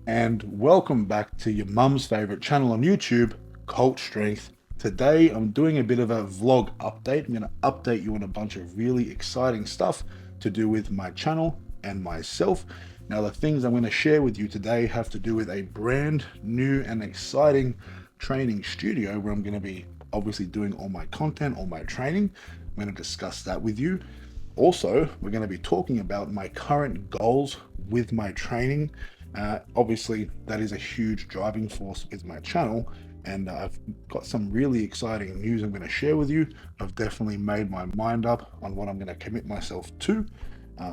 And welcome back to your mum's favorite channel on YouTube, Cult Strength. Today I'm doing a bit of a vlog update. I'm going to update you on a bunch of really exciting stuff to do with my channel and myself. Now, the things I'm going to share with you today have to do with a brand new and exciting training studio where I'm going to be obviously doing all my content, all my training. I'm going to discuss that with you. Also, we're going to be talking about my current goals with my training. Obviously, that is a huge driving force with my channel, and I've got some really exciting news I'm going to share with you. I've definitely made my mind up on what I'm going to commit myself to,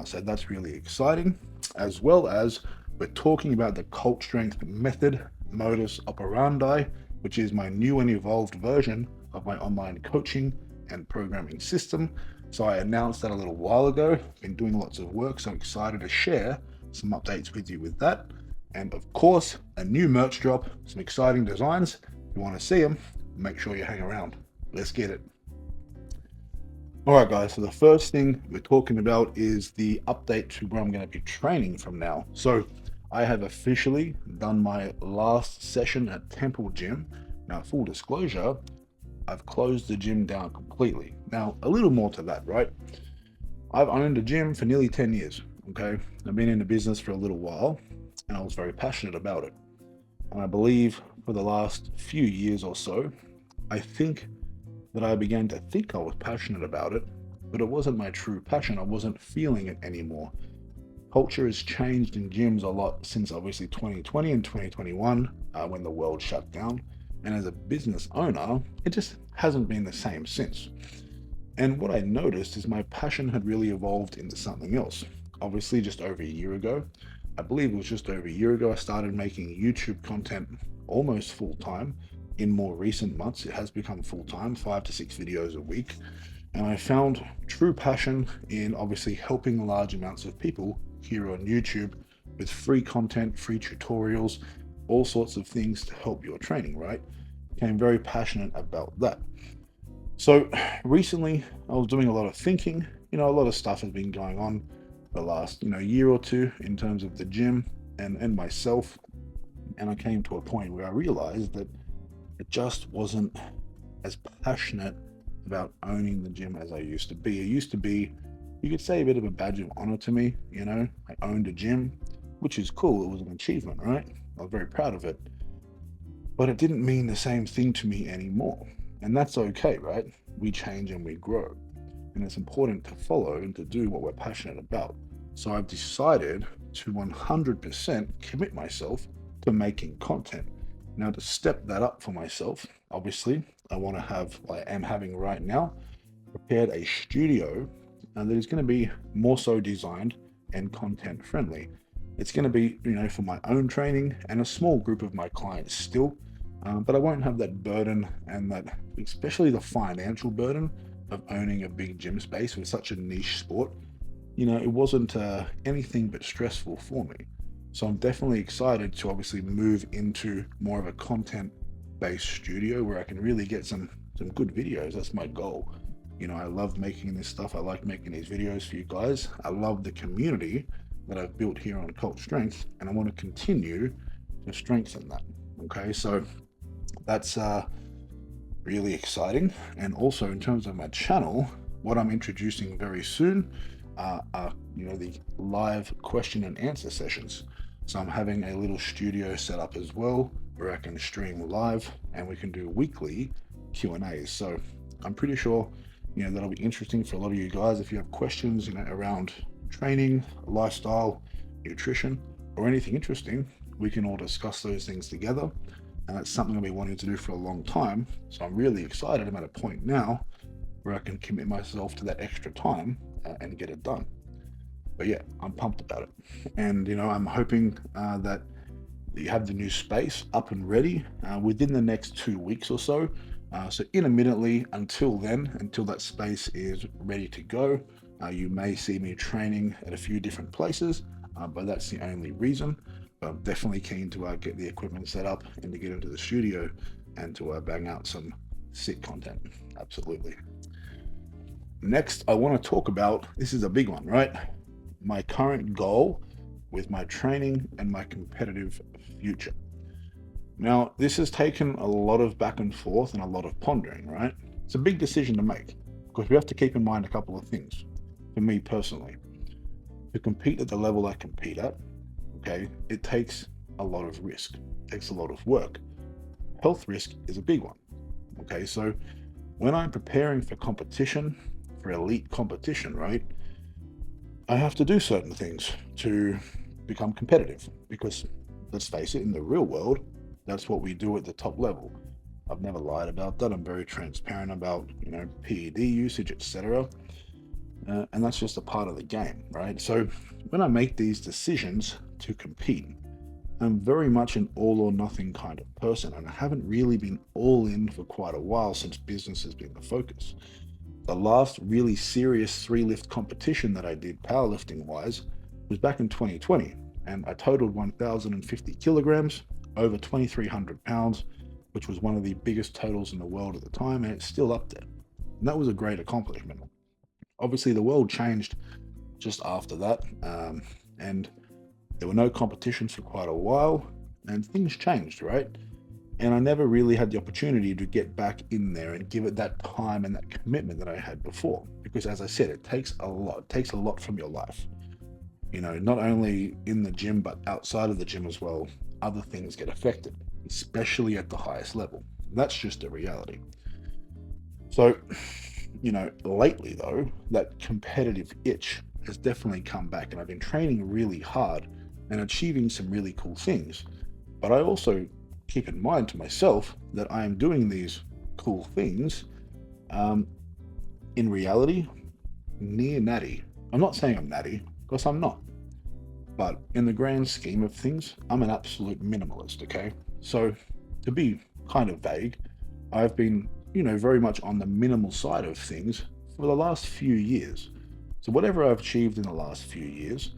so that's really exciting. As well as we're talking about the Cult Strength method, modus operandi, which is my new and evolved version of my online coaching and programming system. So I announced that a little while ago. Been doing lots of work, so I'm excited to share some updates with you with that. And of course, a new merch drop, some exciting designs. If you want to see them, make sure you hang around. Let's get it. All right, guys. So the first thing we're talking about is the update to where I'm going to be training from now. So I have officially done my last session at Temple Gym. Now, full disclosure, I've closed the gym down completely. Now, a little more to that, right? I've owned a gym for nearly 10 years. Okay. I've been in the business for a little while and I was very passionate about it. And I believe for the last few years or so, I think that I began to think I was passionate about it, but it wasn't my true passion. I wasn't feeling it anymore. Culture has changed in gyms a lot since obviously 2020 and 2021 when the world shut down. And as a business owner, it just hasn't been the same since. And what I noticed is my passion had really evolved into something else. Obviously, just over a year ago, I believe it was just over a year ago, I started making YouTube content almost full time. In more recent months, it has become full time, 5 to 6 videos a week. And I found true passion in obviously helping large amounts of people here on YouTube with free content, free tutorials, all sorts of things to help your training, right? Became very passionate about that. So recently, I was doing a lot of thinking. A lot of stuff has been going on the last, year or two in terms of the gym and myself. And I came to a point where I realized that it just wasn't as passionate about owning the gym as I used to be. It used to be, you could say, a bit of a badge of honor to me. I owned a gym, which is cool. It was an achievement, right? I was very proud of it. But it didn't mean the same thing to me anymore. And that's okay, right? We change and we grow. And it's important to follow and to do what we're passionate about. So I've decided to 100% commit myself to making content. Now, to step that up for myself, obviously, I want to have, I am having right now, prepared a studio that is going to be more so designed and content friendly. It's going to be, for my own training and a small group of my clients still, but I won't have that burden and that, especially the financial burden of owning a big gym space with such a niche sport. It wasn't anything but stressful for me. So I'm definitely excited to obviously move into more of a content based studio where I can really get some good videos. That's my goal. I love making this stuff. I like making these videos for you guys. I love the community that I've built here on Cult Strength, and I want to continue to strengthen that. Okay, so that's really exciting. And also in terms of my channel, what I'm introducing very soon are the live question and answer sessions. So I'm having a little studio set up as well where I can stream live and we can do weekly Q&As. So I'm pretty sure that'll be interesting for a lot of you guys. If you have questions around training, lifestyle, nutrition, or anything interesting, we can all discuss those things together. And that's something I've been wanting to do for a long time. So I'm really excited. I'm at a point now where I can commit myself to that extra time and get it done. But yeah, I'm pumped about it. And I'm hoping that you have the new space up and ready within the next 2 weeks or so. So intermittently until then, until that space is ready to go, you may see me training at a few different places, but that's the only reason. But I'm definitely keen to get the equipment set up and to get into the studio and to bang out some sick content. Absolutely. Next, I want to talk about, this is a big one, right? My current goal with my training and my competitive future. Now, this has taken a lot of back and forth and a lot of pondering, right? It's a big decision to make because we have to keep in mind a couple of things. For me personally, to compete at the level I compete at, okay, it takes a lot of risk, it takes a lot of work. Health risk is a big one. Okay, so when I'm preparing for competition, for elite competition, right, I have to do certain things to become competitive because let's face it, in the real world, that's what we do at the top level. I've never lied about that. I'm very transparent about, PED usage, etc. And that's just a part of the game, right? So when I make these decisions to compete, I'm very much an all or nothing kind of person, and I haven't really been all in for quite a while since business has been the focus. The last really serious three lift competition that I did powerlifting wise was back in 2020, and I totaled 1,050 kilograms, over 2,300 pounds, which was one of the biggest totals in the world at the time, and it's still up there. And that was a great accomplishment. Obviously, the world changed just after that, and there were no competitions for quite a while, and things changed, right? And I never really had the opportunity to get back in there and give it that time and that commitment that I had before. Because as I said, it takes a lot. It takes a lot from your life. Not only in the gym, but outside of the gym as well, other things get affected, especially at the highest level. That's just a reality. So, lately though, that competitive itch has definitely come back, and I've been training really hard and achieving some really cool things. But I also keep in mind to myself that I am doing these cool things in reality near natty. I'm not saying I'm natty because I'm not, but in the grand scheme of things, I'm an absolute minimalist. Okay, so to be kind of vague, I've been very much on the minimal side of things for the last few years. So whatever I've achieved in the last few years,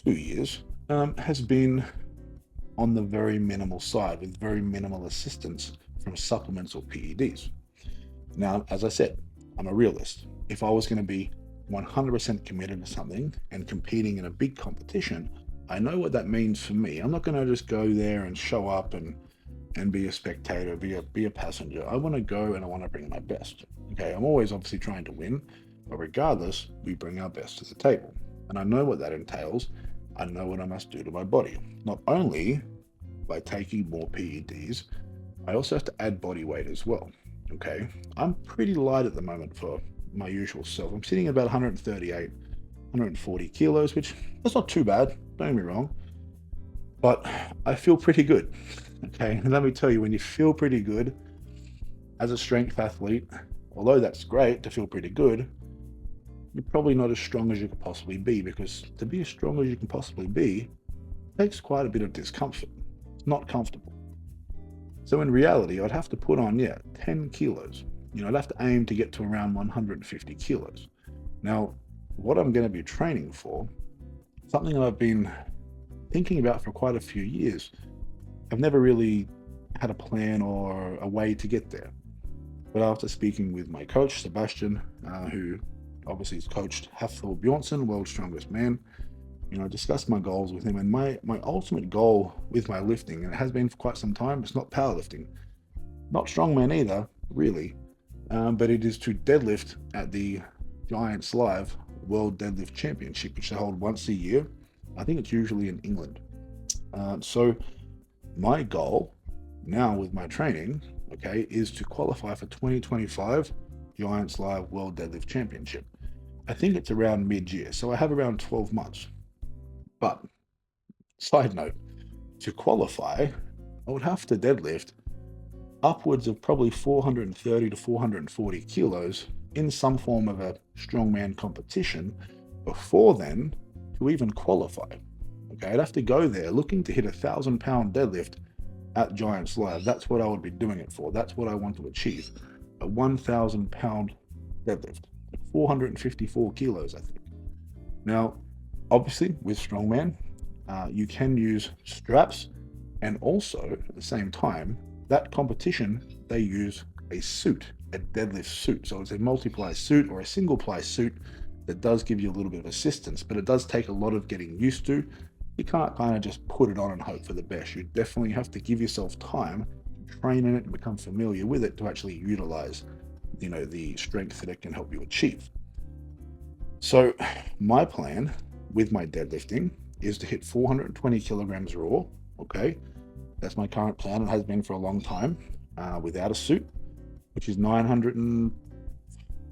2 years, has been on the very minimal side with very minimal assistance from supplements or PEDs. Now, as I said, I'm a realist. If I was going to be 100% committed to something and competing in a big competition, I know what that means for me. I'm not going to just go there and show up and be a spectator, be a passenger. I want to go and I want to bring my best. Okay, I'm always obviously trying to win, but regardless, we bring our best to the table. And I know what that entails. I know what I must do to my body. Not only by taking more PEDs, I also have to add body weight as well. Okay, I'm pretty light at the moment for my usual self. I'm sitting at about 138, 140 kilos, which that's not too bad, don't get me wrong, but I feel pretty good. Okay, and let me tell you, when you feel pretty good as a strength athlete, although that's great to feel pretty good, you're probably not as strong as you could possibly be, because to be as strong as you can possibly be takes quite a bit of discomfort. It's not comfortable. So in reality, I'd have to put on, 10 kilos. I'd have to aim to get to around 150 kilos. Now, what I'm going to be training for, something that I've been thinking about for quite a few years, I've never really had a plan or a way to get there. But after speaking with my coach, Sebastian, who obviously has coached Hafthor Bjornsson, World's Strongest Man, discussed my goals with him. And my ultimate goal with my lifting, and it has been for quite some time, it's not powerlifting, not strongman either, really, but it is to deadlift at the Giants Live World Deadlift Championship, which they hold once a year. I think it's usually in England. So my goal now with my training, okay, is to qualify for 2025 Giants Live World Deadlift Championship. I think it's around mid-year, so I have around 12 months. But, side note, to qualify, I would have to deadlift upwards of probably 430 to 440 kilos in some form of a strongman competition before then to even qualify. Okay, I'd have to go there looking to hit 1,000-pound deadlift at Giants Live. That's what I would be doing it for. That's what I want to achieve. A 1,000-pound deadlift, 454 kilos, I think. Now, obviously, with strongman, you can use straps, and also at the same time, that competition, they use a suit, a deadlift suit. So it's a multiply suit or a single ply suit that does give you a little bit of assistance, but it does take a lot of getting used to. You can't kind of just put it on and hope for the best. You definitely have to give yourself time to train in it and become familiar with it to actually utilize, the strength that it can help you achieve. So my plan with my deadlifting is to hit 420 kilograms raw. Okay, that's my current plan. It has been for a long time, without a suit, which is 900 and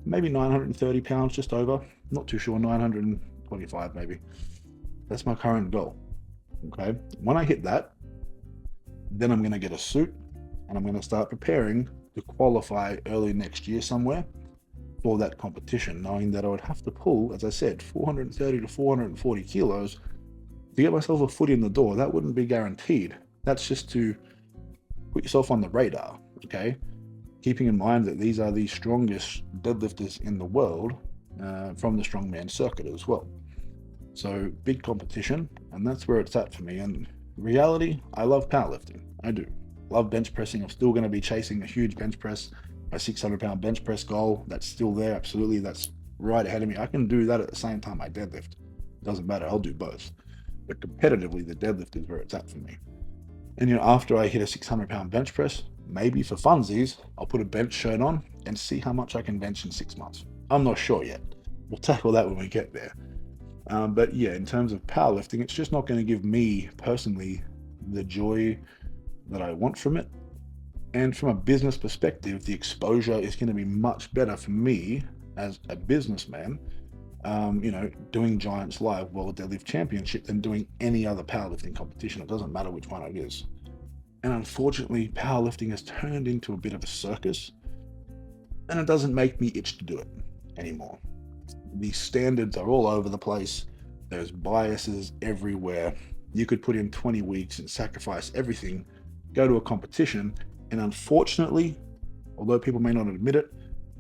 maybe 930 pounds, just over. Not too sure, 925 maybe. That's my current goal. Okay, when I hit that, then I'm going to get a suit and I'm going to start preparing to qualify early next year somewhere for that competition, knowing that I would have to pull, as I said, 430 to 440 kilos to get myself a foot in the door. That wouldn't be guaranteed. That's just to put yourself on the radar, okay? Keeping in mind that these are the strongest deadlifters in the world, from the strongman circuit as well. So big competition, and that's where it's at for me. And reality, I love powerlifting. I do. Love bench pressing. I'm still going to be chasing a huge bench press, my 600-pound bench press goal. That's still there. Absolutely. That's right ahead of me. I can do that at the same time I deadlift. It doesn't matter. I'll do both. But competitively, the deadlift is where it's at for me. And after I hit a 600-pound bench press, maybe for funsies, I'll put a bench shirt on and see how much I can bench in 6 months. I'm not sure yet. We'll tackle that when we get there. But yeah, in terms of powerlifting, it's just not going to give me personally the joy that I want from it. And from a business perspective, the exposure is going to be much better for me as a businessman, doing Giants Live World Deadlift Championship than doing any other powerlifting competition. It doesn't matter which one it is. And unfortunately, powerlifting has turned into a bit of a circus, and it doesn't make me itch to do it anymore. The standards are all over the place. There's biases everywhere. You could put in 20 weeks and sacrifice everything, go to a competition, and unfortunately, although people may not admit it,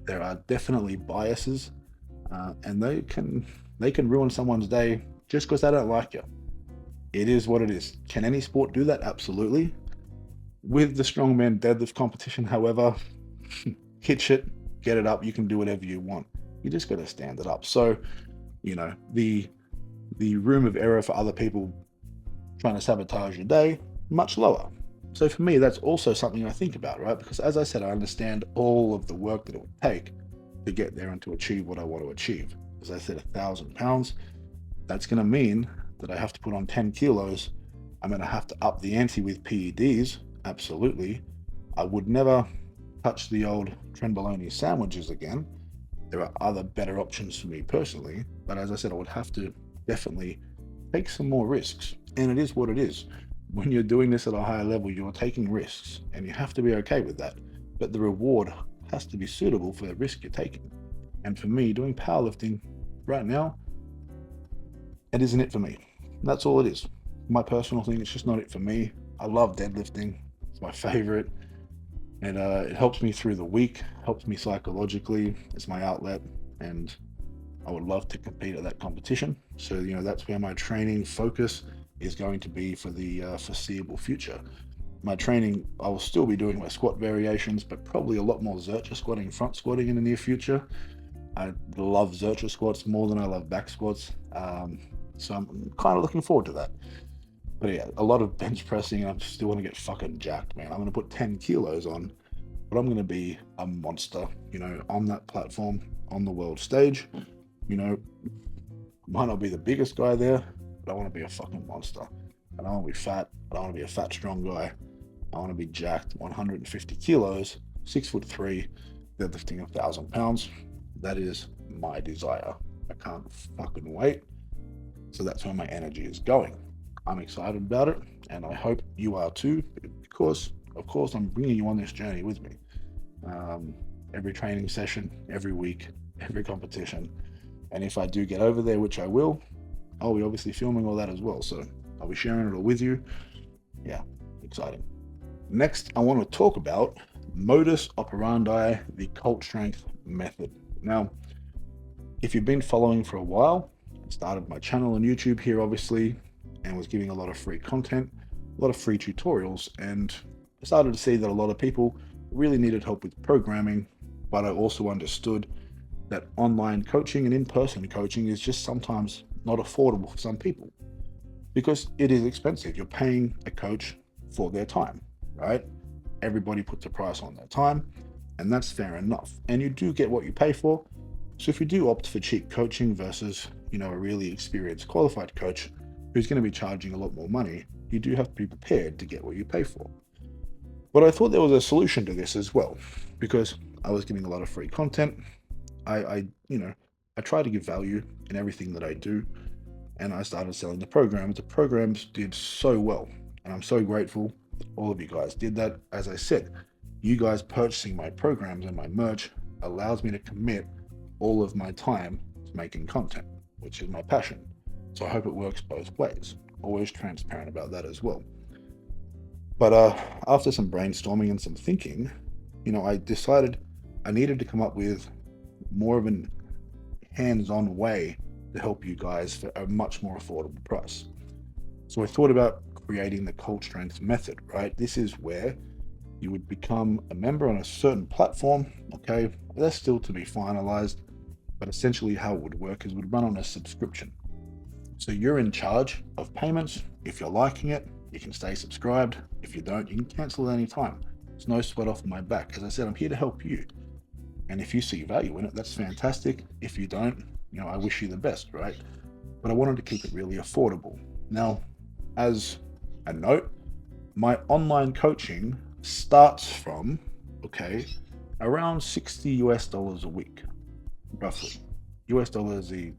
there are definitely biases, and they can ruin someone's day just because they don't like you. It is what it is. Can any sport do that? Absolutely. With the strongman deadlift competition, however, hit shit, get it up. You can do whatever you want. You just got to stand it up. So, the room of error for other people trying to sabotage your day, much lower. So for me, that's also something I think about, right? Because as I said, I understand all of the work that it would take to get there and to achieve what I want to achieve. As I said, 1,000 pounds, that's going to mean that I have to put on 10 kilos. I'm going to have to up the ante with PEDs. Absolutely. I would never touch the old Trenbolone sandwiches again. There are other better options for me personally, but as I said, I would have to definitely take some more risks. And it is what it is. When you're doing this at a higher level, you're taking risks, and you have to be okay with that. But the reward has to be suitable for the risk you're taking. And for me, doing powerlifting right now, it isn't it for me. That's all it is. My personal thing, it's just not it for me. I love deadlifting. It's my favorite. And it helps me through the week, helps me psychologically. It's my outlet, and I would love to compete at that competition. So, that's where my training focus is going to be for the foreseeable future. My training, I will still be doing my squat variations, but probably a lot more Zercher squatting, front squatting in the near future. I love Zercher squats more than I love back squats. So I'm kind of looking forward to that. But yeah, a lot of bench pressing, and I still want to get fucking jacked, man. I'm going to put 10 kilos on, but I'm going to be a monster, on that platform, on the world stage. Might not be the biggest guy there, but I want to be a fucking monster. I don't want to be fat. I don't want to be a fat, strong guy. I want to be jacked, 150 kilos, 6'3", deadlifting 1,000 pounds. That is my desire. I can't fucking wait. So that's where my energy is going. I'm excited about it, and I hope you are too, because, of course, I'm bringing you on this journey with me. Every training session, every week, every competition. And if I do get over there, which I will, I'll be obviously filming all that as well. So I'll be sharing it all with you. Yeah, exciting. Next, I want to talk about modus operandi, the Cult Strength method. Now, if you've been following for a while, I started my channel on YouTube here, obviously, and was giving a lot of free content, a lot of free tutorials, and I started to see that a lot of people really needed help with programming, but I also understood that online coaching and in-person coaching is just sometimes not affordable for some people because it is expensive. You're paying a coach for their time, right? Everybody puts a price on their time, and that's fair enough. And you do get what you pay for. So if you do opt for cheap coaching versus, a really experienced qualified coach who's going to be charging a lot more money, you do have to be prepared to get what you pay for. But I thought there was a solution to this as well, because I was getting a lot of free content. I try to give value in everything that I do, and I started selling the programs. The programs did so well, and I'm so grateful that all of you guys did that. As I said, you guys purchasing my programs and my merch allows me to commit all of my time to making content, which is my passion. So I hope it works both ways. Always transparent about that as well. But after some brainstorming and some thinking, I decided I needed to come up with more of an hands-on way to help you guys for a much more affordable price. So I thought about creating the Cult Strength method, right? This is where you would become a member on a certain platform, okay? That's still to be finalized, but essentially how it would work is it would run on a subscription. So you're in charge of payments. If you're liking it, you can stay subscribed. If you don't, you can cancel at any time. There's no sweat off my back. As I said, I'm here to help you. And if you see value in it, that's fantastic. If you don't, I wish you the best, right? But I wanted to keep it really affordable. Now, as a note, my online coaching starts from, around $60 a week, roughly. US dollars, the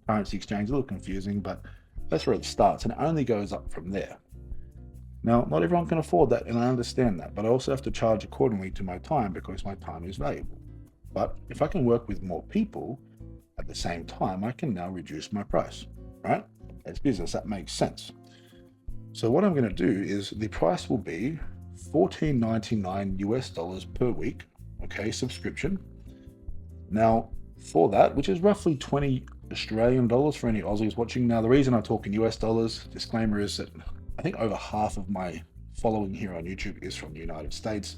currency exchange, a little confusing, but that's where it starts, and it only goes up from there. Now, not everyone can afford that, and I understand that, but I also have to charge accordingly to my time because my time is valuable. But if I can work with more people at the same time, I can now reduce my price, right? It's business, that makes sense. So what I'm going to do is the price will be $14.99 US dollars per week, subscription. Now, for that, which is roughly 20 Australian dollars for any Aussies watching. Now, the reason I talk in US dollars, disclaimer, is that I think over half of my following here on YouTube is from the United States,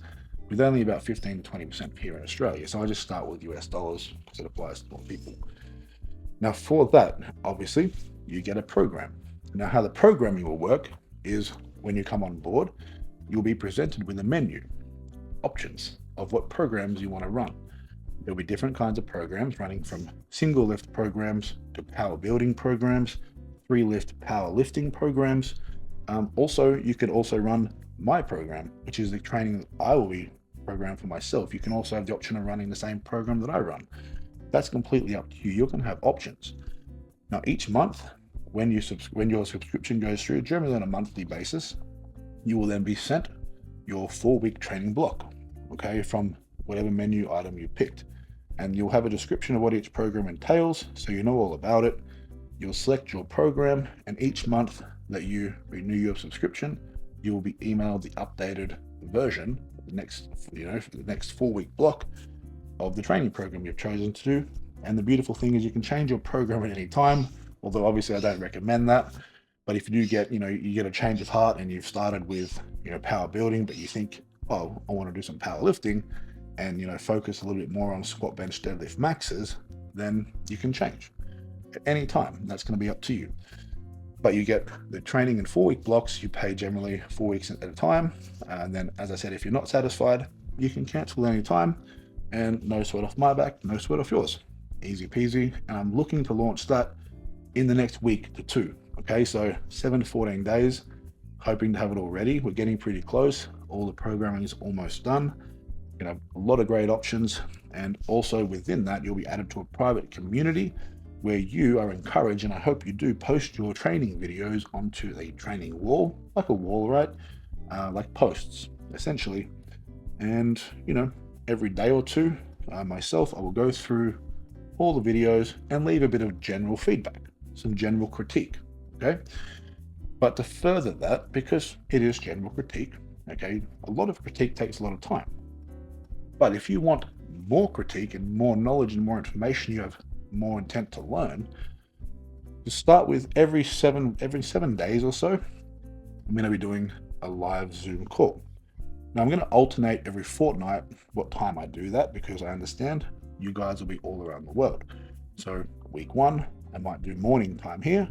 with only about 15 to 20% here in Australia. So I just start with US dollars because it applies to more people. Now, for that, obviously, you get a program. Now, how the programming will work is when you come on board, you'll be presented with a menu, options of what programs you want to run. There'll be different kinds of programs running from single lift programs to power building programs, 3-lift powerlifting programs. Also, you could also run my program, which is the training that I will be programmed for myself. You can also have the option of running the same program that I run. That's completely up to you. You can have options. Now, each month, when your subscription goes through, generally on a monthly basis, you will then be sent your 4-week training block, from whatever menu item you picked. And you'll have a description of what each program entails, so you know all about it. You'll select your program, and each month that you renew your subscription, you will be emailed the updated version for the next 4-week block of the training program you've chosen to do. And the beautiful thing is you can change your program at any time, although obviously I don't recommend that. But if you do get, you get a change of heart and you've started with, power building, but you think, oh, I want to do some powerlifting and, focus a little bit more on squat, bench, deadlift maxes, then you can change at any time. That's going to be up to you. But you get the training in 4-week blocks. You pay generally 4 weeks at a time. And then, as I said, if you're not satisfied, you can cancel any time, and no sweat off my back, no sweat off yours. Easy peasy. And I'm looking to launch that in the next week to 2. So 7 to 14 days, hoping to have it all ready. We're getting pretty close. All the programming is almost done. You have a lot of great options. And also within that, you'll be added to a private community where you are encouraged, and I hope you do, post your training videos onto a training wall, like a wall, right? Like posts, essentially. And, every day or two, myself, I will go through all the videos and leave a bit of general feedback, some general critique, But to further that, because it is general critique, a lot of critique takes a lot of time. But if you want more critique and more knowledge and more information, you have more intent to learn, to start with, every 7 days or so, I'm going to be doing a live Zoom call. Now, I'm going to alternate every fortnight what time I do that, because I understand you guys will be all around the world. So week 1, I might do morning time here.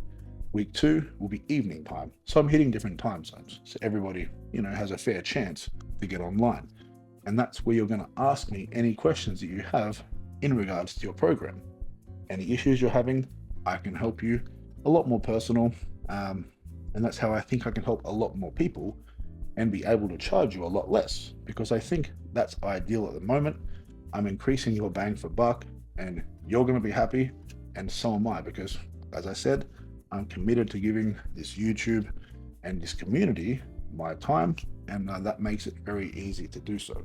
Week 2 will be evening time. So I'm hitting different time zones. So everybody, has a fair chance to get online. And that's where you're going to ask me any questions that you have in regards to your program. Any issues you're having, I can help you a lot more personal. And that's how I think I can help a lot more people and be able to charge you a lot less, because I think that's ideal at the moment. I'm increasing your bang for buck and you're going to be happy, and so am I, because as I said, I'm committed to giving this YouTube and this community my time, and that makes it very easy to do so.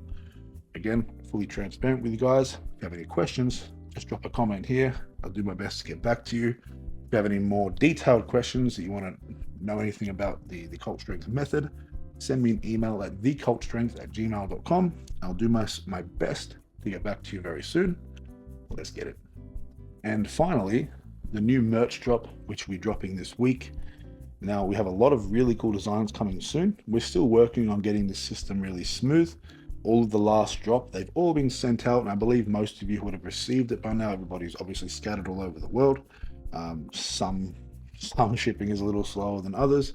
Again, fully transparent with you guys. If you have any questions, just drop a comment here. I'll do my best to get back to you. If you have any more detailed questions that you want to know anything about the Cult Strength method, send me an email at thecultstrength@gmail.com. I'll do my best to get back to you very soon. Let's get it. And finally, the new merch drop, which we're dropping this week. Now, we have a lot of really cool designs coming soon. We're still working on getting the system really smooth. All of the last drop, they've all been sent out, and I believe most of you would have received it by now. Everybody's obviously scattered all over the world. Some shipping is a little slower than others,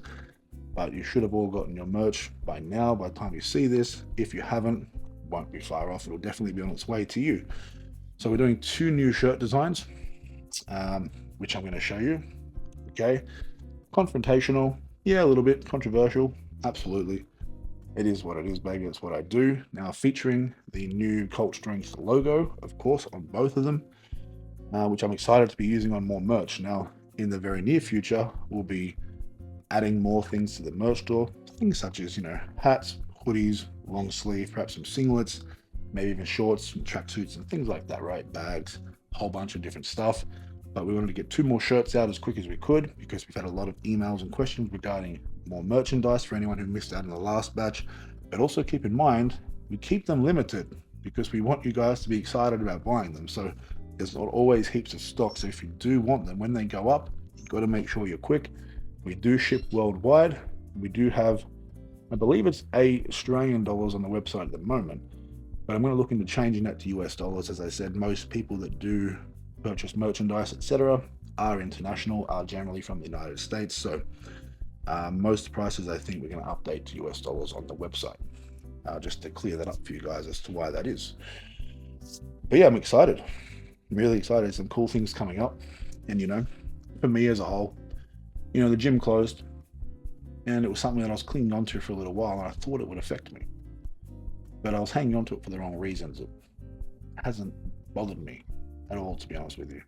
but you should have all gotten your merch by now, by the time you see this. If you haven't, won't be far off. It'll definitely be on its way to you. So we're doing 2 new shirt designs, which I'm going to show you. Okay, confrontational, yeah, a little bit controversial, absolutely. It is what it is, baby. It's what I do. Now, featuring the new Cult Strength logo, of course, on both of them, which I'm excited to be using on more merch. Now, in the very near future, we'll be adding more things to the merch store, things such as, hats, hoodies, long sleeve, perhaps some singlets, maybe even shorts, tracksuits, and things like that, right? Bags, a whole bunch of different stuff. But we wanted to get 2 more shirts out as quick as we could, because we've had a lot of emails and questions regarding more merchandise for anyone who missed out on the last batch. But also keep in mind, we keep them limited because we want you guys to be excited about buying them. So there's not always heaps of stock. So if you do want them, when they go up, you've got to make sure you're quick. We do ship worldwide. We do have, I believe it's Australian dollars on the website at the moment, but I'm going to look into changing that to US dollars. As I said, most people that do purchase merchandise, etc., are international, are generally from the United States. So most prices, I think, we're going to update to US dollars on the website, just to clear that up for you guys as to why that is. But yeah, I'm excited. I'm really excited. Some cool things coming up. And, for me as a whole, the gym closed, and it was something that I was clinging onto for a little while, and I thought it would affect me. But I was hanging onto it for the wrong reasons. It hasn't bothered me at all, to be honest with you.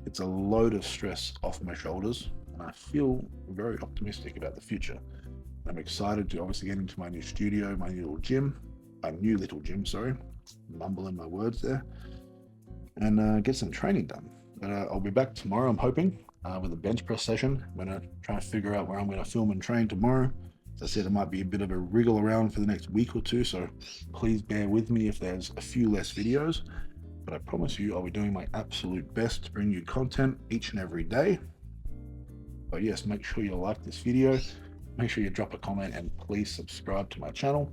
It's a load of stress off my shoulders, and I feel very optimistic about the future. I'm excited to obviously get into my new studio, my new little gym, sorry, mumbling my words there, and get some training done. But I'll be back tomorrow, I'm hoping, with a bench press session. I'm going to try and figure out where I'm going to film and train tomorrow. As I said, it might be a bit of a wriggle around for the next week or 2, so please bear with me if there's a few less videos. But I promise you, I'll be doing my absolute best to bring you content each and every day. But yes, make sure you like this video, make sure you drop a comment, and please subscribe to my channel.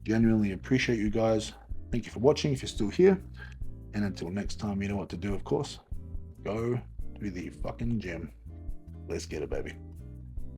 Genuinely appreciate you guys. Thank you for watching if you're still here. And until next time, you know what to do, of course. Go to the fucking gym. Let's get it, baby.